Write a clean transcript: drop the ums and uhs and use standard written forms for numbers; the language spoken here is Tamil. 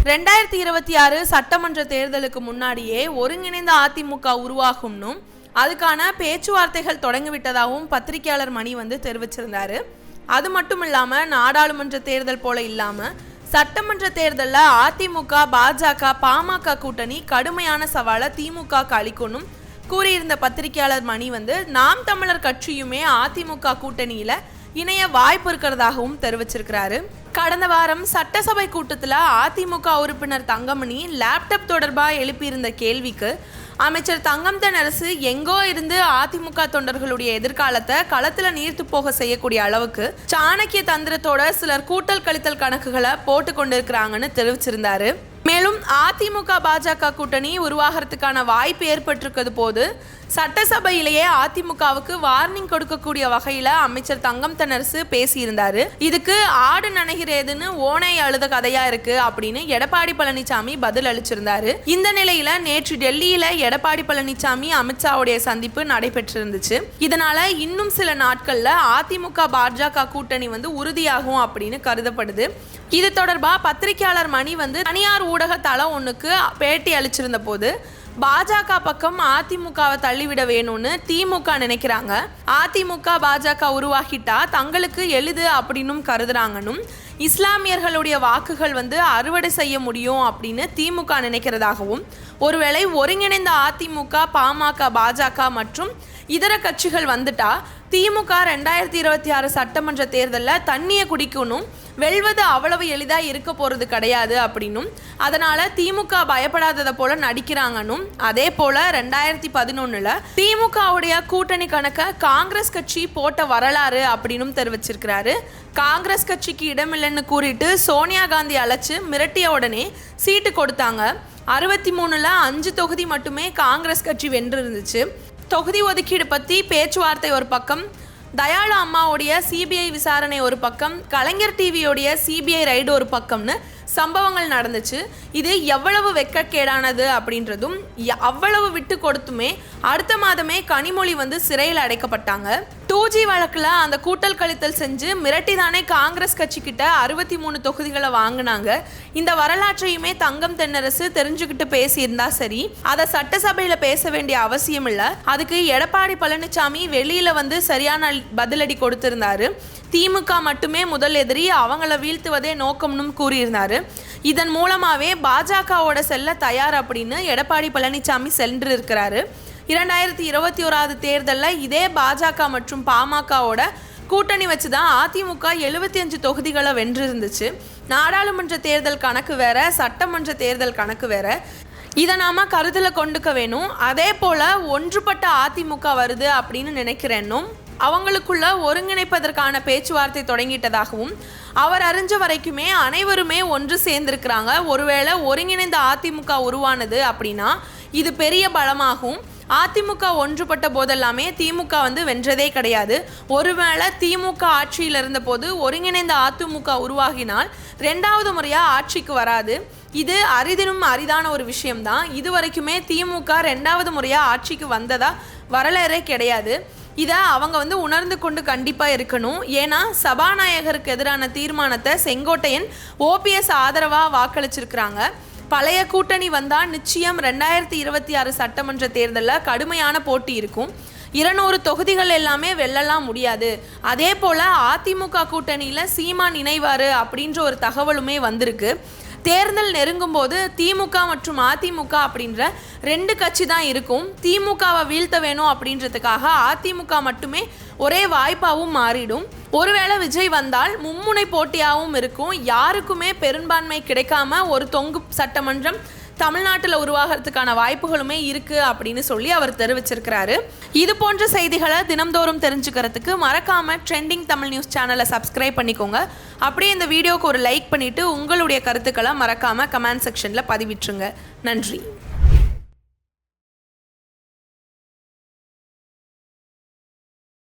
2026 சட்டமன்ற தேர்தலுக்கு முன்னாடியே ஒருங்கிணைந்த அதிமுக உருவாகும்னும் அதுக்கான பேச்சுவார்த்தைகள் தொடங்கிவிட்டதாகவும் பத்திரிகையாளர் மணி தெரிவிச்சிருந்தாரு. அது மட்டும் இல்லாமல் நாடாளுமன்ற தேர்தல் போல இல்லாமல் சட்டமன்ற தேர்தலில் அதிமுக, பாஜக, பாமக கூட்டணி கடுமையான சவாலை திமுக அளிக்கணும் கூறியிருந்த பத்திரிகையாளர் மணி நாம் தமிழர் கட்சியுமே அதிமுக கூட்டணியில் இணைய வாய்ப்பு இருக்கிறதாகவும் தெரிவிச்சிருக்கிறாரு. கடந்த வாரம் சட்டசபை கூட்டத்தில் அதிமுக உறுப்பினர் தங்கமணி லேப்டாப் தொடர்பாக எழுப்பியிருந்த கேள்விக்கு அமைச்சர் தங்கம் தென்னரசு எங்கோ இருந்து அதிமுக தொண்டர்களுடைய எதிர்காலத்தை களத்தில் நீர்த்து போக செய்யக்கூடிய அளவுக்கு சாணக்கிய தந்திரத்தோட சிலர் கூட்டல் கழித்தல் கணக்குகளை போட்டு கொண்டிருக்கிறாங்கன்னு தெரிவிச்சிருந்தாரு. மேலும் அதிமுக பாஜக கூட்டணி உருவாகிறதுக்கான வாய்ப்பு ஏற்பட்டிருக்கிறது போது சட்டசபையிலேயே அதிமுகவுக்கு வார்னிங் கொடுக்கக்கூடிய வகையில் அமைச்சர் தங்கம் தென்னரசு பேசியிருந்தாரு. இதுக்கு ஆடு நனைகிறதுன்னு ஓனை அழுத கதையா இருக்கு அப்படின்னு எடப்பாடி பழனிசாமி பதில் அளிச்சிருந்தாரு. இந்த நிலையில நேற்று டெல்லியில எடப்பாடி பழனிசாமி அமித்ஷாவுடைய சந்திப்பு நடைபெற்றிருந்துச்சு. இதனால இன்னும் சில நாட்கள்ல அதிமுக பாஜக கூட்டணி உறுதியாகும் அப்படின்னு கருதப்படுது. இது தொடர்பாக பத்திரிகையாளர் மணி தனியார் ஊடக தளம் ஒன்றுக்கு பேட்டி அளிச்சிருந்த போது பாஜக பக்கம் அதிமுகவை தள்ளிவிட வேணும்னு திமுக நினைக்கிறாங்க, அதிமுக பாஜக உருவாகிட்டா தங்களுக்கு எளிது அப்படின்னும் கருதுறாங்கன்னும் இஸ்லாமியர்களுடைய வாக்குகள் அறுவடை செய்ய முடியும் அப்படின்னு திமுக நினைக்கிறதாகவும், ஒருவேளை ஒருங்கிணைந்த அதிமுக, பாமக, பாஜக மற்றும் இதர கட்சிகள் வந்துட்டா திமுக 2026 சட்டமன்ற தேர்தலில் தண்ணியை குடிக்கணும், வெல்வது அவ்வளவு எளிதாக இருக்க போகிறது கிடையாது அப்படின்னும், அதனால் திமுக பயப்படாததை போல நடிக்கிறாங்கன்னும், அதே போல் 2011 திமுகவுடைய கூட்டணி கணக்கை காங்கிரஸ் கட்சி போட்ட வரலாறு அப்படின்னும் தெரிவிச்சிருக்கிறாரு. காங்கிரஸ் கட்சிக்கு இடமில்லைன்னு கூறிட்டு சோனியா காந்தி அழைச்சு மிரட்டிய உடனே சீட்டு கொடுத்தாங்க. 63ல் 5 தொகுதி மட்டுமே காங்கிரஸ் கட்சி வென்று இருந்துச்சு. தொகுதி ஒதுக்கீடு பற்றி பேச்சுவார்த்தை ஒரு பக்கம், தயாளு அம்மாவுடைய சிபிஐ விசாரணை ஒரு பக்கம், கலைஞர் டிவியோடைய சிபிஐ ரைடு ஒரு பக்கம்னு சம்பவங்கள் நடந்துச்சு. இது எவ்வளவு வெட்கக்கேடானது அப்படின்றதும், அவ்வளவு விட்டு கொடுத்துமே அடுத்த மாதமே கனிமொழி சிறையில் அடைக்கப்பட்டாங்க. 2G வழக்கில் அந்த கூட்டல் கழித்தல் செஞ்சு மிரட்டி தானே காங்கிரஸ் கட்சி கிட்ட 63 தொகுதிகளை வாங்கினாங்க. இந்த வரலாற்றையுமே தங்கம் தென்னரசு தெரிஞ்சுக்கிட்டு பேசியிருந்தா சரி, அதை சட்டசபையில் பேச வேண்டிய அவசியம் இல்லை. அதுக்கு எடப்பாடி பழனிசாமி வெளியில சரியான பதிலடி கொடுத்திருந்தாரு. திமுக மட்டுமே முதல் எதிரி, அவங்கள வீழ்த்துவதே நோக்கம்னு கூறியிருந்தாரு. இதன் மூலமாகவே பாஜகவோட செல்ல தயார் அப்படின்னு எடப்பாடி பழனிசாமி சென்று இருக்கிறாரு. 2021 தேர்தலில் இதே பாஜக மற்றும் பாமகவோட கூட்டணி வச்சு தான் அதிமுக 75 தொகுதிகளை வென்றிருந்துச்சு. நாடாளுமன்ற தேர்தல் கணக்கு வேற, சட்டமன்ற தேர்தல் கணக்கு வேற. இதை நாம் கருத்தில் கொண்டுக்க வேணும். அதே போல் ஒன்றுபட்ட அதிமுக வருது அப்படின்னு நினைக்கிறேன்னும், அவங்களுக்குள்ள ஒருங்கிணைப்பதற்கான பேச்சுவார்த்தை தொடங்கிட்டதாகவும், அவர் அறிஞ்ச வரைக்குமே அனைவருமே ஒன்று சேர்ந்திருக்கிறாங்க. ஒருவேளை ஒருங்கிணைந்த அதிமுக உருவானது அப்படின்னா இது பெரிய பலமாகும். அதிமுக ஒன்றுபட்ட போதெல்லாமே திமுக வென்றதே கிடையாது. ஒருவேளை திமுக ஆட்சியில் இருந்த போது ஒருங்கிணைந்த அதிமுக உருவாகினால் 2வது முறையாக ஆட்சிக்கு வராது. இது அரிதினும் அரிதான ஒரு விஷயம்தான். இது வரைக்குமே திமுக 2வது முறையாக ஆட்சிக்கு வந்ததா வரலாறே கிடையாது. இதை அவங்க உணர்ந்து கொண்டு கண்டிப்பாக இருக்கணும். ஏன்னா சபாநாயகருக்கு எதிரான தீர்மானத்தை செங்கோட்டையன் OPS ஆதரவாக வாக்களிச்சிருக்கிறாங்க. பழைய கூட்டணி வந்தால் நிச்சயம் 2026 சட்டமன்ற தேர்தலில் கடுமையான போட்டி இருக்கும். 200 தொகுதிகள் எல்லாமே வெல்லலாம் முடியாது. அதே போல் அதிமுக கூட்டணியில் சீமான் இணைவார் அப்படின்ற ஒரு தகவலுமே வந்திருக்கு. தேர்தல் நெருங்கும் போது திமுக மற்றும் அதிமுக அப்படின்ற 2 கட்சி தான் இருக்கும். திமுகவை வீழ்த்த வேணும் அப்படின்றதுக்காக அதிமுக மட்டுமே ஒரே வாய்ப்பாகவும் மாறிடும். ஒருவேளை விஜய் வந்தால் மும்முனை போட்டியாகவும் இருக்கும். யாருக்குமே பெரும்பான்மை கிடைக்காம ஒரு தொங்கு சட்டமன்றம் தமிழ்நாட்டில் உருவாகிறதுக்கான வாய்ப்புகளுமே இருக்கு அப்படின்னு சொல்லி அவர் தெரிவிச்சிருக்கிறாரு. இது போன்ற செய்திகளை தினம்தோறும் தெரிஞ்சுக்கிறதுக்கு மறக்காம ட்ரெண்டிங் தமிழ் நியூஸ் சேனலை சப்ஸ்கிரைப் பண்ணிக்கோங்க. அப்படியே இந்த வீடியோக்கு ஒரு லைக் பண்ணிட்டு உங்களுடைய கருத்துக்களை மறக்காம கமெண்ட் செக்ஷன்ல பதிவிட்டுருங்க. நன்றி.